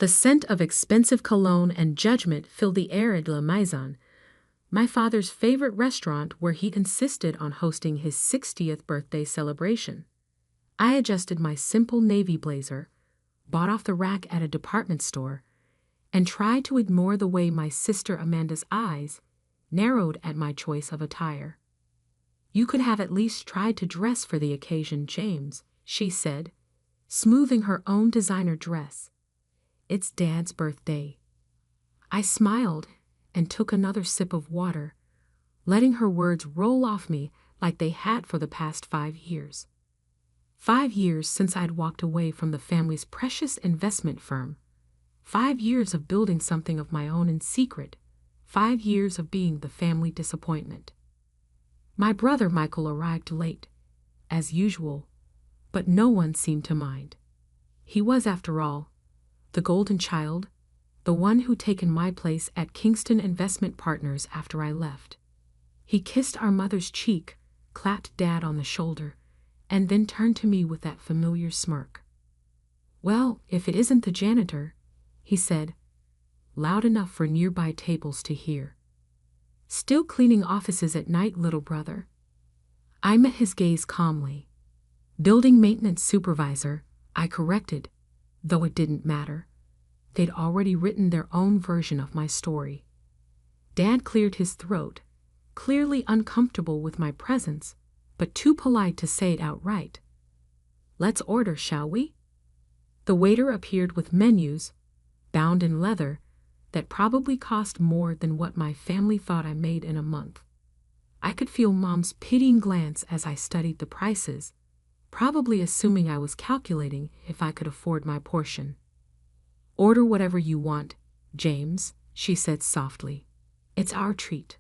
The scent of expensive cologne and judgment filled the air at La Maison, my father's favorite restaurant where he insisted on hosting his 60th birthday celebration. I adjusted my simple navy blazer, bought off the rack at a department store, and tried to ignore the way my sister Amanda's eyes narrowed at my choice of attire. "You could have at least tried to dress for the occasion, James," she said, smoothing her own designer dress. "It's Dad's birthday." I smiled and took another sip of water, letting her words roll off me like they had for the past 5 years. 5 years since I'd walked away from the family's precious investment firm. 5 years of building something of my own in secret. 5 years of being the family disappointment. My brother Michael arrived late, as usual, but no one seemed to mind. He was, after all, the golden child, the one who'd taken my place at Kingston Investment Partners after I left. He kissed our mother's cheek, clapped Dad on the shoulder, and then turned to me with that familiar smirk. "Well, if it isn't the janitor," he said, loud enough for nearby tables to hear. "Still cleaning offices at night, little brother?" I met his gaze calmly. "Building maintenance supervisor," I corrected, though it didn't matter. They'd already written their own version of my story. Dad cleared his throat, clearly uncomfortable with my presence, but too polite to say it outright. "Let's order, shall we?" The waiter appeared with menus, bound in leather, that probably cost more than what my family thought I made in a month. I could feel Mom's pitying glance as I studied the prices, probably assuming I was calculating if I could afford my portion. "Order whatever you want, James," she said softly. "It's our treat."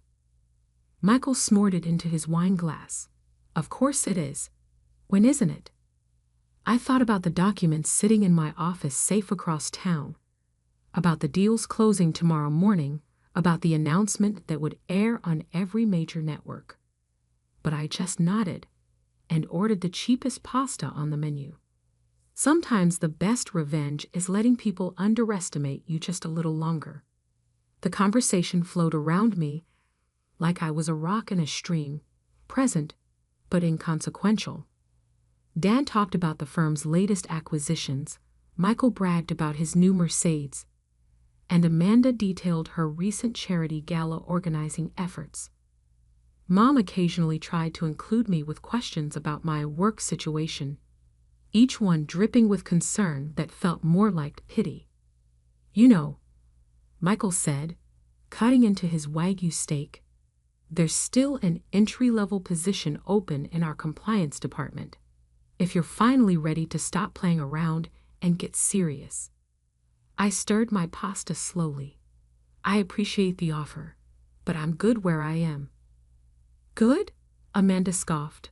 Michael snorted into his wine glass. "Of course it is. When isn't it?" I thought about the documents sitting in my office safe across town, about the deals closing tomorrow morning, about the announcement that would air on every major network. But I just nodded and ordered the cheapest pasta on the menu. Sometimes the best revenge is letting people underestimate you just a little longer. The conversation flowed around me like I was a rock in a stream, present but inconsequential. Dad talked about the firm's latest acquisitions, Michael bragged about his new Mercedes, and Amanda detailed her recent charity gala organizing efforts. Mom occasionally tried to include me with questions about my work situation, each one dripping with concern that felt more like pity. "You know," Michael said, cutting into his Wagyu steak, "there's still an entry-level position open in our compliance department. If you're finally ready to stop playing around and get serious." I stirred my pasta slowly. "I appreciate the offer, but I'm good where I am." "Good?" Amanda scoffed.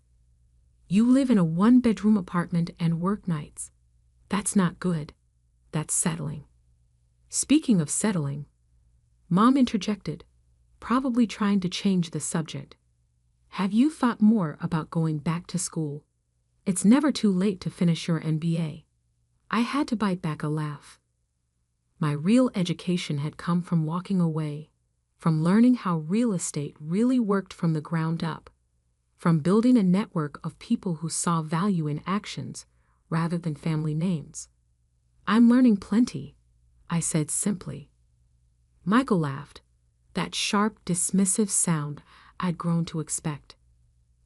"You live in a 1-bedroom apartment and work nights. That's not good. That's settling." Speaking of settling, Mom interjected, probably trying to change the subject. "Have you thought more about going back to school? It's never too late to finish your MBA." I had to bite back a laugh. My real education had come from walking away, from learning how real estate really worked from the ground up, from building a network of people who saw value in actions rather than family names. "I'm learning plenty," I said simply. Michael laughed, that sharp, dismissive sound I'd grown to expect.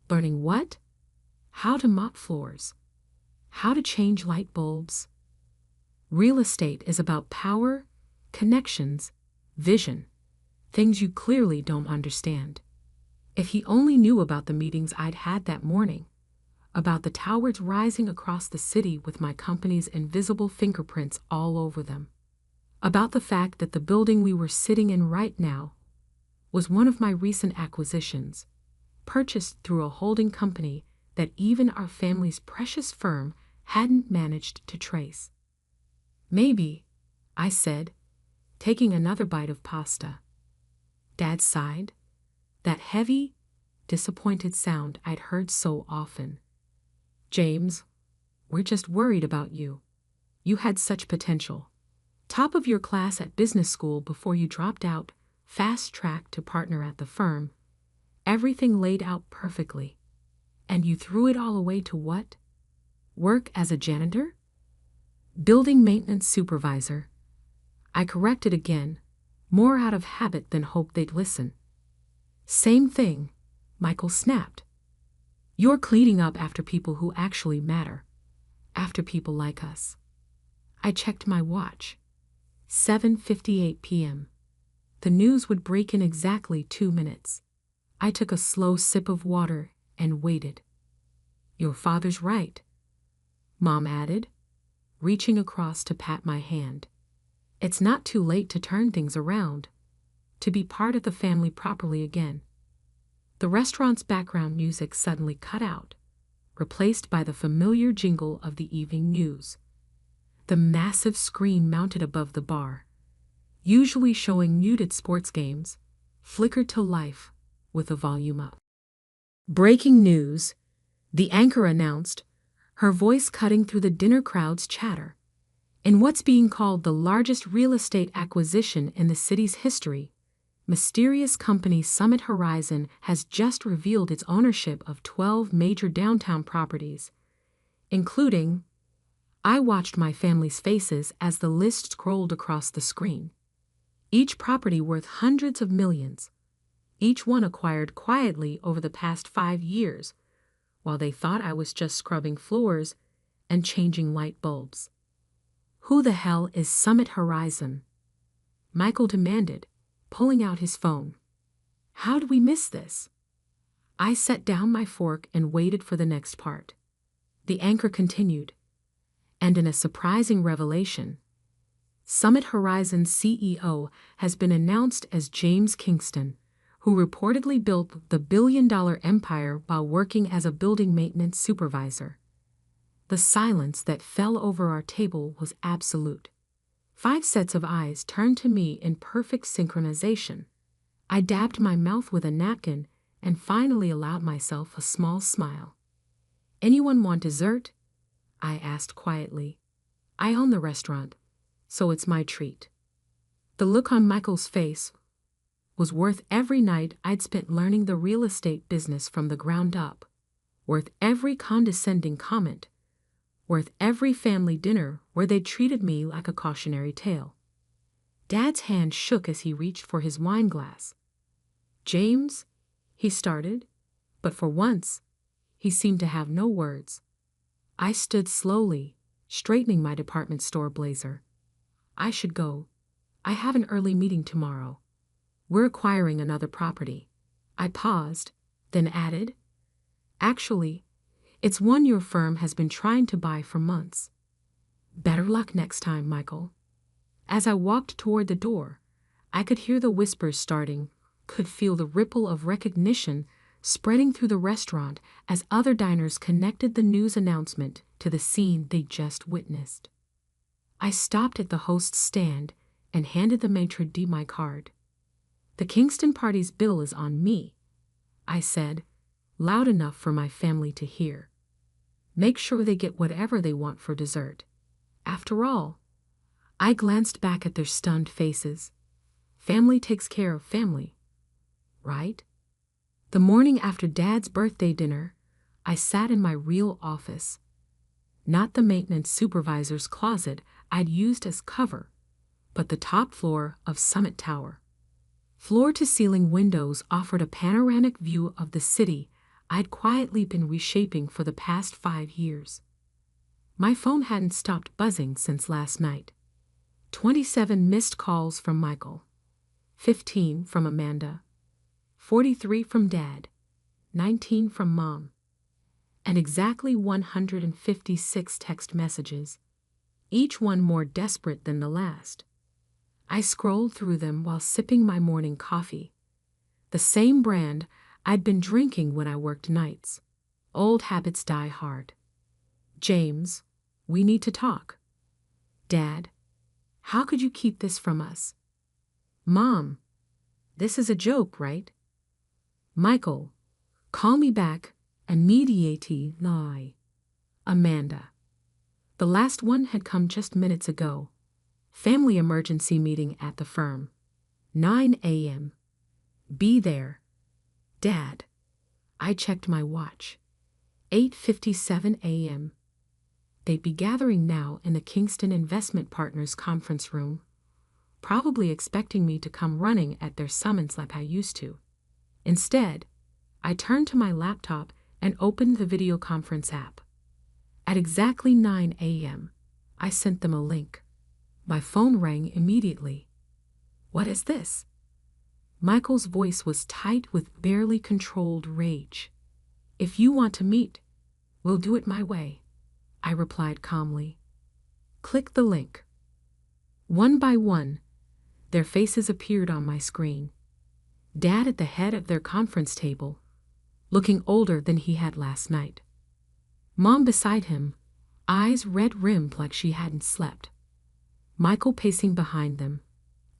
"Learning what?" "How to mop floors. How to change light bulbs." Real estate is about power, connections, vision, things you clearly don't understand. If he only knew about the meetings I'd had that morning, about the towers rising across the city with my company's invisible fingerprints all over them, about the fact that the building we were sitting in right now was one of my recent acquisitions, purchased through a holding company that even our family's precious firm hadn't managed to trace. "Maybe," I said, taking another bite of pasta. Dad sighed, that heavy, disappointed sound I'd heard so often. "James, we're just worried about you. You had such potential. Top of your class at business school before you dropped out, fast track to partner at the firm. Everything laid out perfectly. And you threw it all away to what? Work as a janitor? Building maintenance supervisor. I corrected again, more out of habit than hope they'd listen. Same thing, Michael snapped. You're cleaning up after people who actually matter. After people like us. I checked my watch. 7:58 p.m. The news would break in exactly 2 minutes. I took a slow sip of water and waited. Your father's right, Mom added, reaching across to pat my hand. It's not too late to turn things around, to be part of the family properly again. The restaurant's background music suddenly cut out, replaced by the familiar jingle of the evening news. The massive screen mounted above the bar, usually showing muted sports games, flickered to life with the volume up. Breaking news, the anchor announced, her voice cutting through the dinner crowd's chatter. In what's being called the largest real estate acquisition in the city's history, mysterious company Summit Horizon has just revealed its ownership of 12 major downtown properties, including. I watched my family's faces as the list scrolled across the screen. Each property worth hundreds of millions, each one acquired quietly over the past 5 years, while they thought I was just scrubbing floors and changing light bulbs. Who the hell is Summit Horizon? Michael demanded, pulling out his phone. How did we miss this? I set down my fork and waited for the next part. The anchor continued. And in a surprising revelation, Summit Horizon's CEO has been announced as James Kingston, who reportedly built the billion-dollar empire while working as a building maintenance supervisor. The silence that fell over our table was absolute. 5 sets of eyes turned to me in perfect synchronization. I dabbed my mouth with a napkin and finally allowed myself a small smile. Anyone want dessert? I asked quietly. I own the restaurant, so it's my treat. The look on Michael's face was worth every night I'd spent learning the real estate business from the ground up, worth every condescending comment, worth every family dinner where they treated me like a cautionary tale. Dad's hand shook as he reached for his wine glass. James, he started, but for once, he seemed to have no words. I stood slowly, straightening my department store blazer. I should go. I have an early meeting tomorrow. We're acquiring another property. I paused, then added, Actually, it's one your firm has been trying to buy for months. Better luck next time, Michael. As I walked toward the door, I could hear the whispers starting, could feel the ripple of recognition spreading through the restaurant as other diners connected the news announcement to the scene they just witnessed. I stopped at the host's stand and handed the maitre d' my card. The Kingston party's bill is on me, I said, loud enough for my family to hear. Make sure they get whatever they want for dessert. After all, I glanced back at their stunned faces. Family takes care of family, right? The morning after Dad's birthday dinner, I sat in my real office. Not the maintenance supervisor's closet I'd used as cover, but the top floor of Summit Tower. Floor-to-ceiling windows offered a panoramic view of the city I'd quietly been reshaping for the past 5 years. My phone hadn't stopped buzzing since last night. 27 missed calls from Michael, 15 from Amanda, 43 from Dad, 19 from Mom, and exactly 156 text messages, each one more desperate than the last. I scrolled through them while sipping my morning coffee, the same brand I'd been drinking when I worked nights. Old habits die hard. James, we need to talk. Dad, how could you keep this from us? Mom, this is a joke, right? Michael, call me back immediately. Lie. Amanda. The last one had come just minutes ago. Family emergency meeting at the firm. 9 a.m. Be there. Dad. I checked my watch. 8:57 a.m. They'd be gathering now in the Kingston Investment Partners conference room, probably expecting me to come running at their summons like I used to. Instead, I turned to my laptop and opened the video conference app. At exactly 9 a.m., I sent them a link. My phone rang immediately. What is this? Michael's voice was tight with barely controlled rage. If you want to meet, we'll do it my way, I replied calmly. Click the link. One by one, their faces appeared on my screen. Dad at the head of their conference table, looking older than he had last night. Mom beside him, eyes red-rimmed like she hadn't slept. Michael pacing behind them,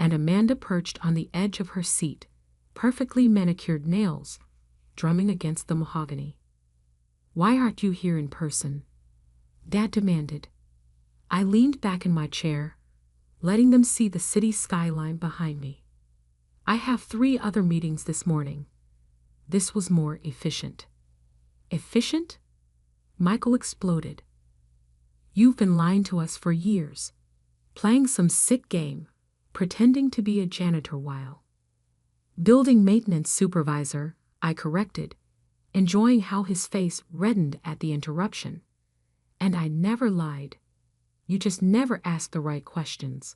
and Amanda perched on the edge of her seat, perfectly manicured nails drumming against the mahogany. Why aren't you here in person? Dad demanded. I leaned back in my chair, letting them see the city skyline behind me. I have 3 other meetings this morning. This was more efficient. Efficient? Michael exploded. You've been lying to us for years, playing some sick game, pretending to be a janitor while. Building maintenance supervisor, I corrected, enjoying how his face reddened at the interruption. And I never lied. You just never asked the right questions.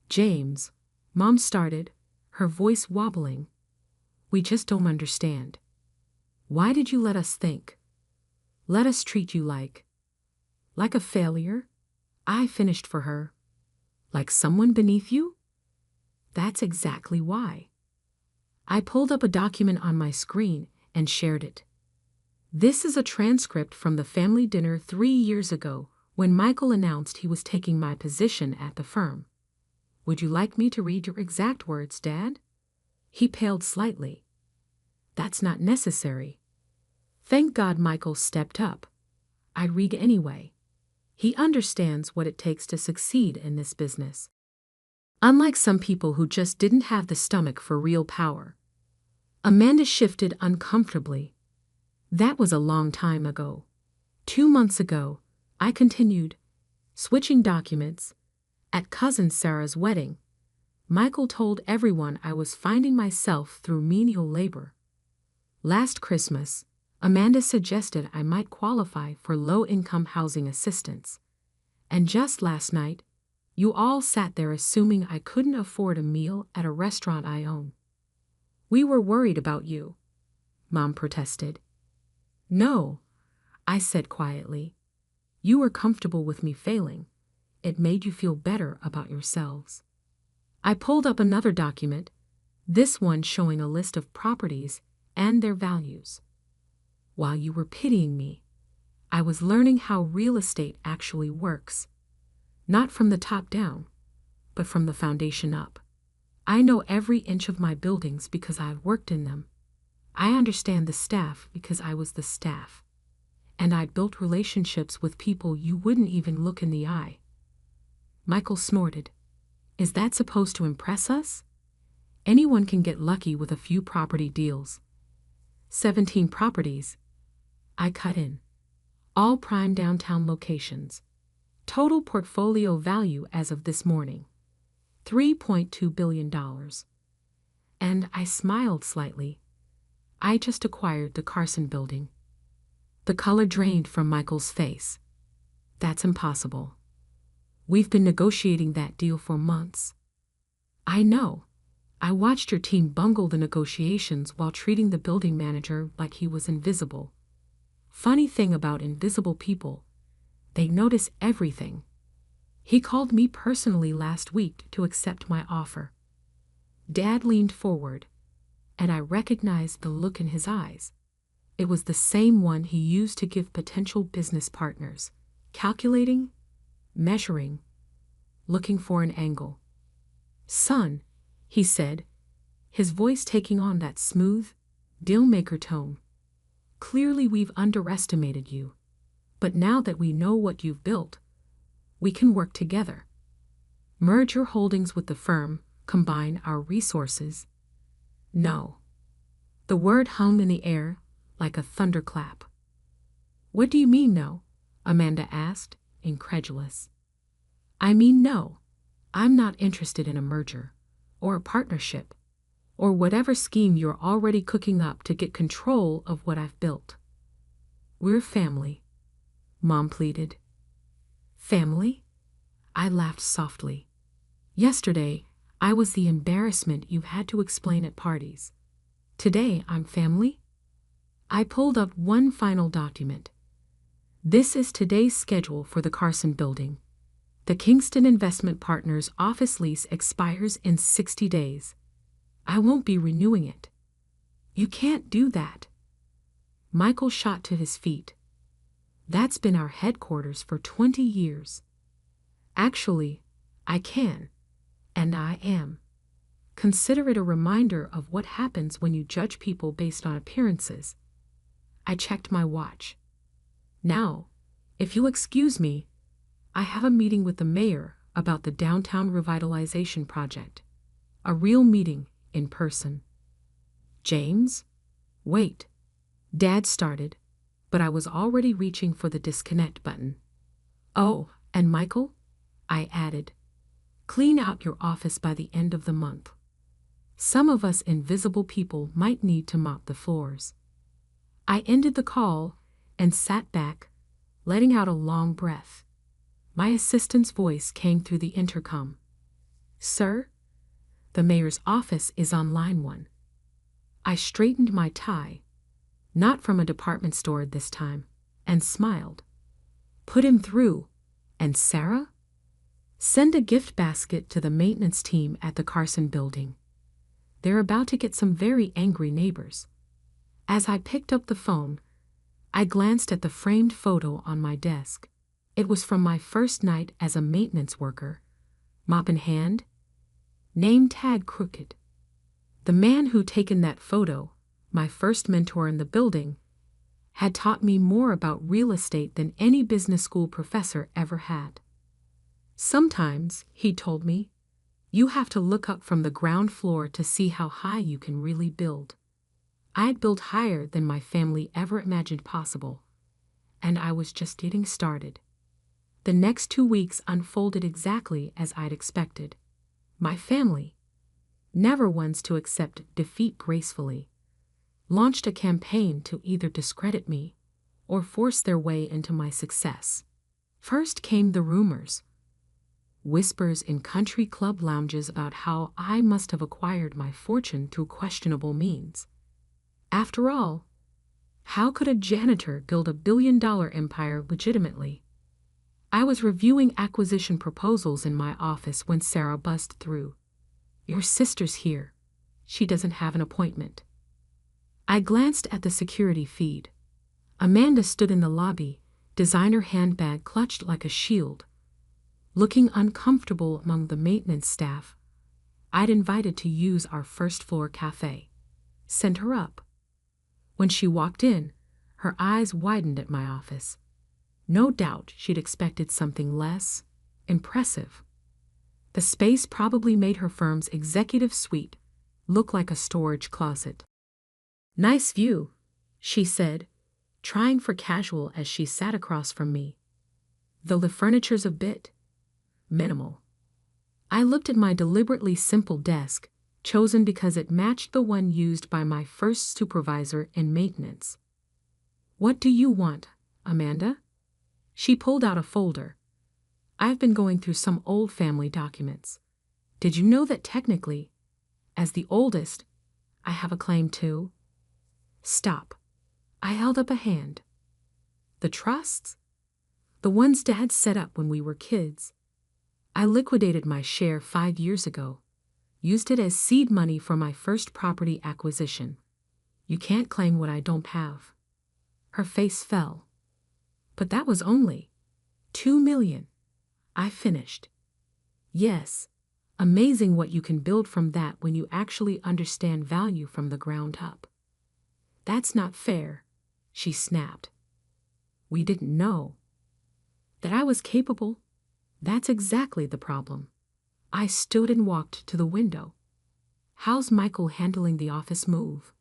James, Mom started, her voice wobbling. We just don't understand. Why did you let us think? Let us treat you like a failure? I finished for her. Like someone beneath you? That's exactly why. I pulled up a document on my screen and shared it. This is a transcript from the family dinner 3 years ago when Michael announced he was taking my position at the firm. Would you like me to read your exact words, Dad? He paled slightly. That's not necessary. Thank God Michael stepped up. I'd read anyway. He understands what it takes to succeed in this business. Unlike some people who just didn't have the stomach for real power. Amanda shifted uncomfortably. That was a long time ago. 2 months ago, I continued, switching documents. At Cousin Sarah's wedding, Michael told everyone I was finding myself through menial labor. Last Christmas, Amanda suggested I might qualify for low-income housing assistance. And just last night, you all sat there assuming I couldn't afford a meal at a restaurant I own. We were worried about you, Mom protested. No, I said quietly. You were comfortable with me failing. It made you feel better about yourselves. I pulled up another document, this one showing a list of properties and their values. While you were pitying me, I was learning how real estate actually works. Not from the top down, but from the foundation up. I know every inch of my buildings because I've worked in them. I understand the staff because I was the staff. And I built relationships with people you wouldn't even look in the eye. Michael snorted. Is that supposed to impress us? Anyone can get lucky with a few property deals. 17 properties. I cut in. All prime downtown locations. Total portfolio value as of this morning. $3.2 billion. And I smiled slightly. I just acquired the Carson building. The color drained from Michael's face. That's impossible. We've been negotiating that deal for months. I know. I watched your team bungle the negotiations while treating the building manager like he was invisible. Funny thing about invisible people, they notice everything. He called me personally last week to accept my offer. Dad leaned forward, and I recognized the look in his eyes. It was the same one he used to give potential business partners, calculating, measuring, looking for an angle. Son, he said, his voice taking on that smooth, deal-maker tone. Clearly we've underestimated you, but now that we know what you've built, we can work together. Merge your holdings with the firm, combine our resources. No. The word hung in the air like a thunderclap. What do you mean, no? Amanda asked, incredulous. I mean, no. I'm not interested in a merger, or a partnership, or whatever scheme you're already cooking up to get control of what I've built. We're family, Mom pleaded. Family? I laughed softly. Yesterday, I was the embarrassment you had to explain at parties. Today, I'm family? I pulled up one final document. This is today's schedule for the Carson Building. The Kingston Investment Partners office lease expires in 60 days. I won't be renewing it. You can't do that. Michael shot to his feet. That's been our headquarters for 20 years. Actually, I can, and I am. Consider it a reminder of what happens when you judge people based on appearances. I checked my watch. Now, if you'll excuse me, I have a meeting with the mayor about the downtown revitalization project. A real meeting, in person. James? Wait. Dad started, but I was already reaching for the disconnect button. Oh, and Michael? I added. Clean out your office by the end of the month. Some of us invisible people might need to mop the floors. I ended the call and sat back, letting out a long breath. My assistant's voice came through the intercom. Sir? The mayor's office is on line 1. I straightened my tie, not from a department store this time, and smiled. Put him through. And Sarah? Send a gift basket to the maintenance team at the Carson Building. They're about to get some very angry neighbors. As I picked up the phone, I glanced at the framed photo on my desk. It was from my first night as a maintenance worker, mop in hand, name tag crooked. The man who'd taken that photo, my first mentor in the building, had taught me more about real estate than any business school professor ever had. Sometimes, he told me, you have to look up from the ground floor to see how high you can really build. I had built higher than my family ever imagined possible, and I was just getting started. The next 2 weeks unfolded exactly as I'd expected. My family, never ones to accept defeat gracefully, launched a campaign to either discredit me or force their way into my success. First came the rumors. Whispers in country club lounges about how I must have acquired my fortune through questionable means. After all, how could a janitor build a billion-dollar empire legitimately? I was reviewing acquisition proposals in my office when Sarah buzzed through. Your sister's here. She doesn't have an appointment. I glanced at the security feed. Amanda stood in the lobby, designer handbag clutched like a shield, looking uncomfortable among the maintenance staff I'd invited to use our first-floor cafe. Send her up. When she walked in, her eyes widened at my office. No doubt she'd expected something less impressive. The space probably made her firm's executive suite look like a storage closet. Nice view, she said, trying for casual as she sat across from me. Though the furniture's a bit minimal. I looked at my deliberately simple desk, chosen because it matched the one used by my first supervisor in maintenance. What do you want, Amanda? She pulled out a folder. I've been going through some old family documents. Did you know that technically, as the oldest, I have a claim too? Stop. I held up a hand. The trusts? The ones Dad set up when we were kids. I liquidated my share 5 years ago, used it as seed money for my first property acquisition. You can't claim what I don't have. Her face fell. But that was only $2 million. I finished. Yes, amazing what you can build from that when you actually understand value from the ground up. That's not fair, she snapped. We didn't know. That I was capable? That's exactly the problem. I stood and walked to the window. How's Michael handling the office move?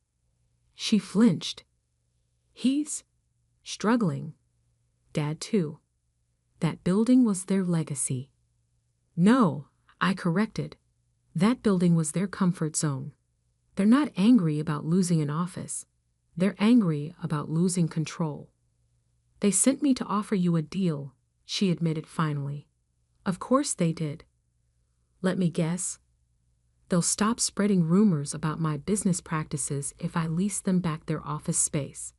She flinched. He's struggling. Dad, too. That building was their legacy. No, I corrected. That building was their comfort zone. They're not angry about losing an office. They're angry about losing control. They sent me to offer you a deal, she admitted finally. Of course they did. Let me guess. They'll stop spreading rumors about my business practices if I lease them back their office space.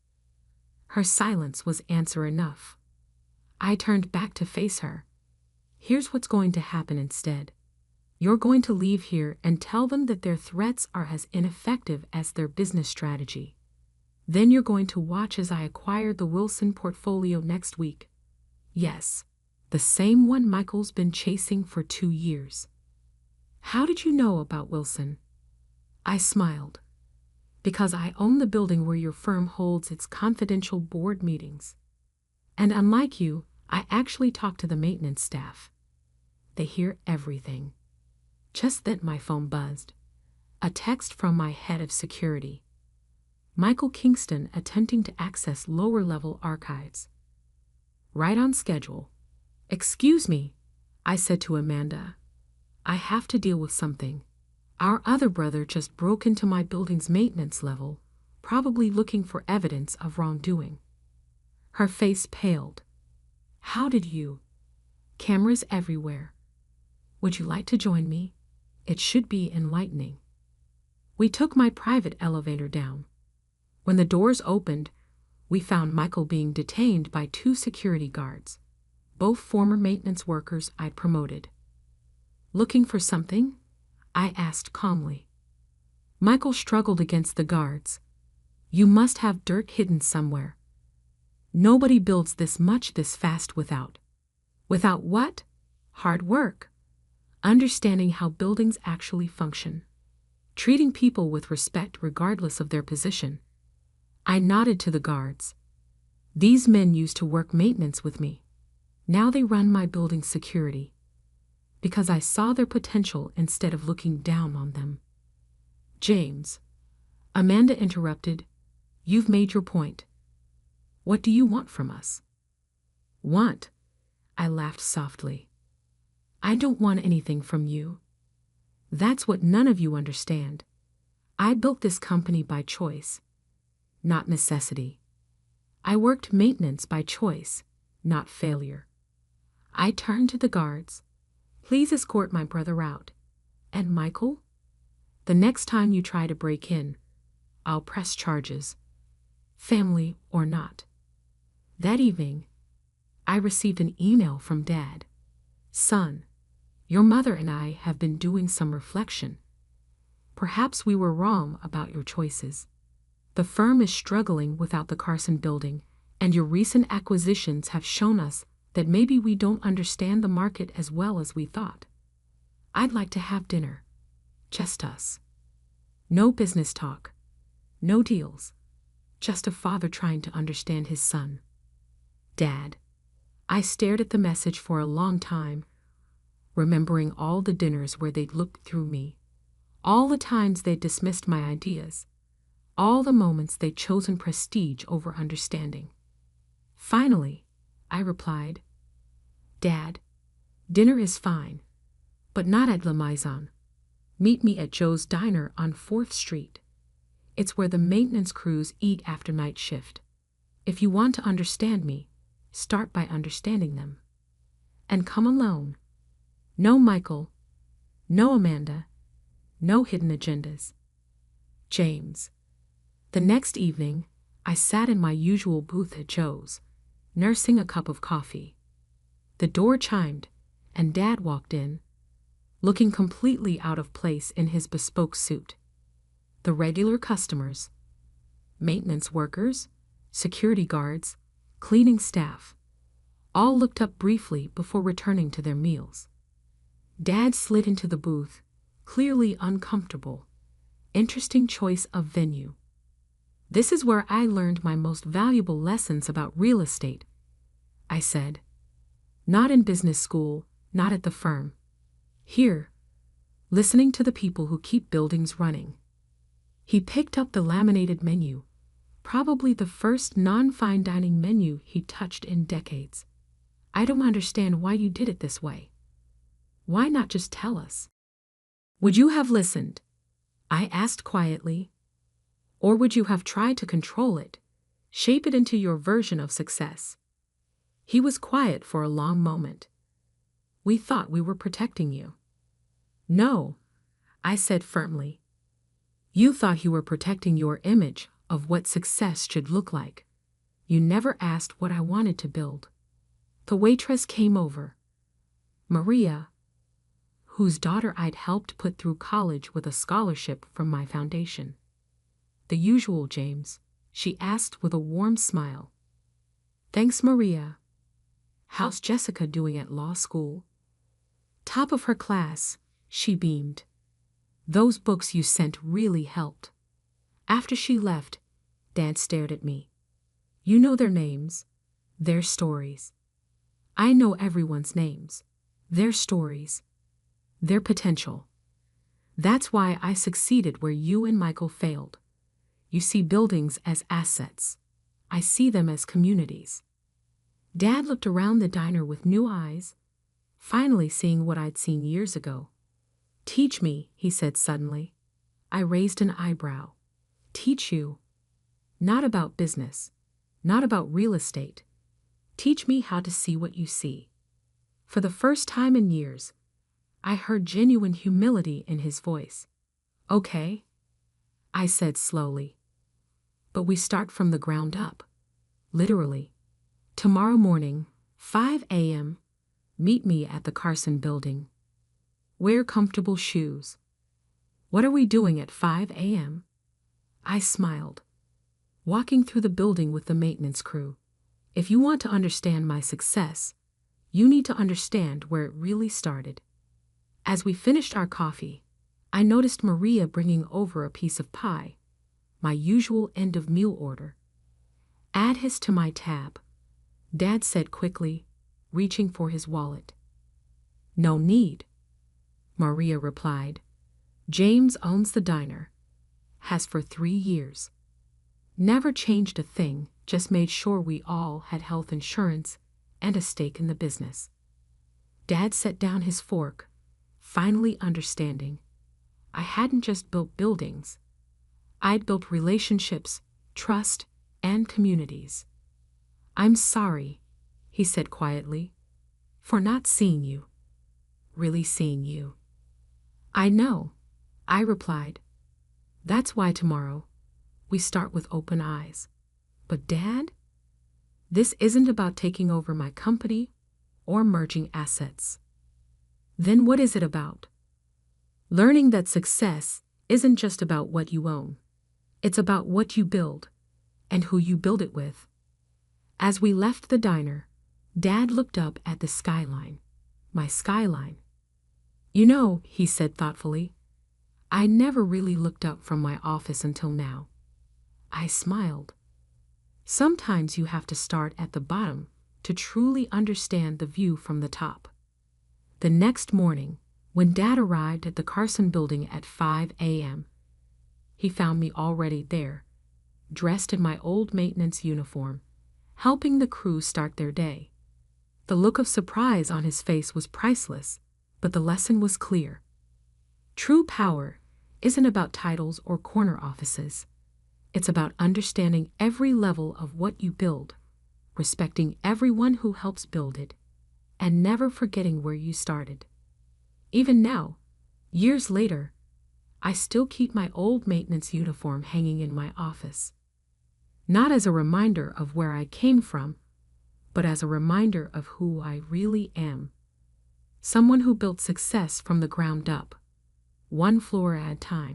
Her silence was answer enough. I turned back to face her. Here's what's going to happen instead. You're going to leave here and tell them that their threats are as ineffective as their business strategy. Then you're going to watch as I acquire the Wilson portfolio next week. Yes, the same one Michael's been chasing for 2 years. How did you know about Wilson? I smiled. Because I own the building where your firm holds its confidential board meetings. And unlike you, I actually talk to the maintenance staff. They hear everything. Just then my phone buzzed. A text from my head of security. Michael Kingston attempting to access lower-level archives. Right on schedule. Excuse me, I said to Amanda. I have to deal with something. Our other brother just broke into my building's maintenance level, probably looking for evidence of wrongdoing. Her face paled. How did you? Cameras everywhere. Would you like to join me? It should be enlightening. We took my private elevator down. When the doors opened, we found Michael being detained by 2 security guards, both former maintenance workers I'd promoted. Looking for something? I asked calmly. Michael struggled against the guards. You must have dirt hidden somewhere. Nobody builds this much this fast without. Without what? Hard work. Understanding how buildings actually function. Treating people with respect regardless of their position. I nodded to the guards. These men used to work maintenance with me. Now they run my building's security. Because I saw their potential instead of looking down on them. James. Amanda interrupted. You've made your point. What do you want from us? Want? I laughed softly. I don't want anything from you. That's what none of you understand. I built this company by choice, not necessity. I worked maintenance by choice, not failure. I turned to the guards. Please escort my brother out. And Michael? The next time you try to break in, I'll press charges, family or not. That evening, I received an email from Dad. Son, your mother and I have been doing some reflection. Perhaps we were wrong about your choices. The firm is struggling without the Carson building, and your recent acquisitions have shown us that maybe we don't understand the market as well as we thought. I'd like to have dinner. Just us. No business talk. No deals. Just a father trying to understand his son. Dad. I stared at the message for a long time, remembering all the dinners where they'd looked through me, all the times they'd dismissed my ideas, all the moments they'd chosen prestige over understanding. Finally, I replied, Dad, dinner is fine, but not at La Maison. Meet me at Joe's Diner on 4th Street. It's where the maintenance crews eat after night shift. If you want to understand me, start by understanding them. And come alone. No Michael, no Amanda, no hidden agendas. James. The next evening, I sat in my usual booth at Joe's, nursing a cup of coffee. The door chimed, and Dad walked in, looking completely out of place in his bespoke suit. The regular customers, maintenance workers, security guards, cleaning staff, all looked up briefly before returning to their meals. Dad slid into the booth, clearly uncomfortable. Interesting choice of venue. This is where I learned my most valuable lessons about real estate, I said. Not in business school, not at the firm. Here, listening to the people who keep buildings running. He picked up the laminated menu, probably the first non-fine dining menu he touched in decades. I don't understand why you did it this way. Why not just tell us? Would you have listened? I asked quietly. Or would you have tried to control it, shape it into your version of success? He was quiet for a long moment. We thought we were protecting you. No, I said firmly. You thought you were protecting your image of what success should look like. You never asked what I wanted to build. The waitress came over. Maria, whose daughter I'd helped put through college with a scholarship from my foundation. The usual, James, she asked with a warm smile. Thanks, Maria. How's Jessica doing at law school? Top of her class, she beamed. Those books you sent really helped. After she left, Dad stared at me. You know their names, their stories. I know everyone's names, their stories, their potential. That's why I succeeded where you and Michael failed. You see buildings as assets. I see them as communities. Dad looked around the diner with new eyes, finally seeing what I'd seen years ago. Teach me, he said suddenly. I raised an eyebrow. Teach you. Not about business, not about real estate. Teach me how to see what you see. For the first time in years, I heard genuine humility in his voice. Okay, I said slowly. But we start from the ground up. Literally. Tomorrow morning, 5 a.m., meet me at the Carson Building. Wear comfortable shoes. What are we doing at 5 a.m.? I smiled. Walking through the building with the maintenance crew. If you want to understand my success, you need to understand where it really started. As we finished our coffee, I noticed Maria bringing over a piece of pie, my usual end-of-meal order. Add his to my tab, Dad said quickly, reaching for his wallet. No need, Maria replied. James owns the diner. Has for 3 years. Never changed a thing, just made sure we all had health insurance and a stake in the business. Dad set down his fork, finally understanding. I hadn't just built buildings. I'd built relationships, trust, and communities. I'm sorry, he said quietly, for not seeing you. Really seeing you. I know, I replied. That's why tomorrow, we start with open eyes. But Dad, this isn't about taking over my company or merging assets. Then what is it about? Learning that success isn't just about what you own. It's about what you build and who you build it with. As we left the diner, Dad looked up at the skyline, my skyline. You know, he said thoughtfully, I never really looked up from my office until now. I smiled. Sometimes you have to start at the bottom to truly understand the view from the top. The next morning, when Dad arrived at the Carson Building at 5 a.m., he found me already there, dressed in my old maintenance uniform, helping the crew start their day. The look of surprise on his face was priceless, but the lesson was clear. True power isn't about titles or corner offices. It's about understanding every level of what you build, respecting everyone who helps build it, and never forgetting where you started. Even now, years later, I still keep my old maintenance uniform hanging in my office. Not as a reminder of where I came from, but as a reminder of who I really am. Someone who built success from the ground up, one floor at a time.